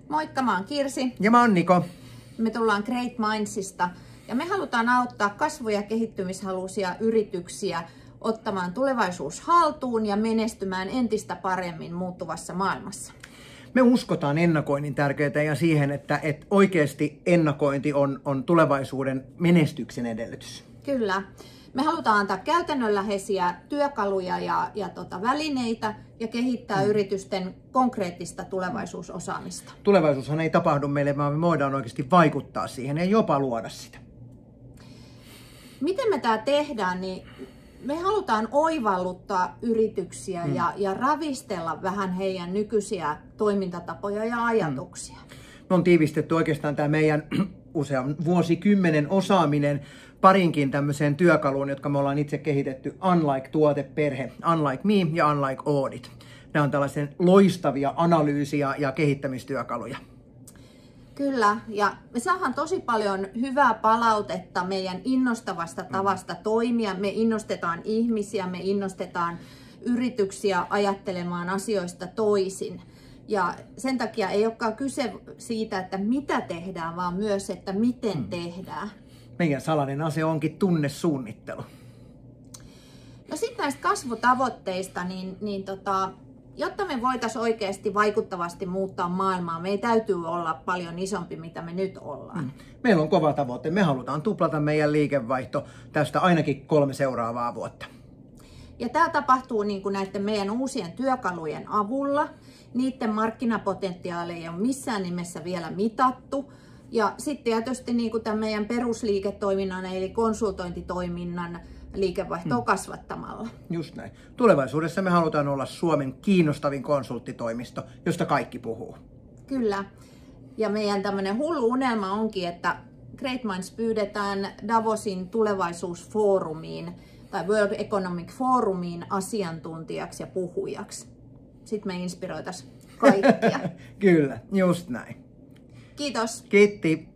Moikka, mä oon Kirsi. Ja mä oon Niko. Me tullaan Great Mindsista ja me halutaan auttaa kasvu- ja kehittymishaluisia yrityksiä ottamaan tulevaisuus haltuun ja menestymään entistä paremmin muuttuvassa maailmassa. Me uskotaan ennakoinnin tärkeyteen ja siihen, että oikeasti ennakointi on tulevaisuuden menestyksen edellytys. Kyllä. Me halutaan antaa käytännönläheisiä työkaluja ja välineitä ja kehittää yritysten konkreettista tulevaisuusosaamista. Tulevaisuushan ei tapahdu meille, vaan me voidaan oikeasti vaikuttaa siihen ja jopa luoda sitä. Miten me tämä tehdään, niin me halutaan oivalluttaa yrityksiä ja ravistella vähän heidän nykyisiä toimintatapoja ja ajatuksia. Me on tiivistetty oikeastaan tämä meidän usean vuosikymmenen osaaminen parinkin tämmöiseen työkaluun, jotka me ollaan itse kehitetty, Unlike-tuoteperhe, Unlike Me ja Unlike Audit. Nämä on tällaisen loistavia analyysiä ja kehittämistyökaluja. Kyllä, ja me saadaan tosi paljon hyvää palautetta meidän innostavasta tavasta toimia. Me innostetaan ihmisiä, me innostetaan yrityksiä ajattelemaan asioista toisin. Ja sen takia ei olekaan kyse siitä, että mitä tehdään, vaan myös, että miten tehdään. Meidän salainen ase onkin tunnesuunnittelu. No sitten näistä kasvutavoitteista, jotta me voitaisiin oikeasti vaikuttavasti muuttaa maailmaa, meidän täytyy olla paljon isompi, mitä me nyt ollaan. Meillä on kova tavoite. Me halutaan tuplata meidän liikevaihto tästä ainakin 3 seuraavaa vuotta. Ja tämä tapahtuu näiden meidän uusien työkalujen avulla. Niiden markkinapotentiaali ei ole missään nimessä vielä mitattu. Ja sitten tietysti tämän meidän perusliiketoiminnan eli konsultointitoiminnan liikevaihtoa kasvattamalla. Just näin. Tulevaisuudessa me halutaan olla Suomen kiinnostavin konsulttitoimisto, josta kaikki puhuu. Kyllä. Ja meidän tämmöinen hullu unelma onkin, että Great Minds pyydetään Davosin tulevaisuusfoorumiin tai World Economic Forumiin asiantuntijaksi ja puhujaksi. Sitten me inspiroitaisiin kaikkia. Kyllä, just näin. Kiitos. Kiitti.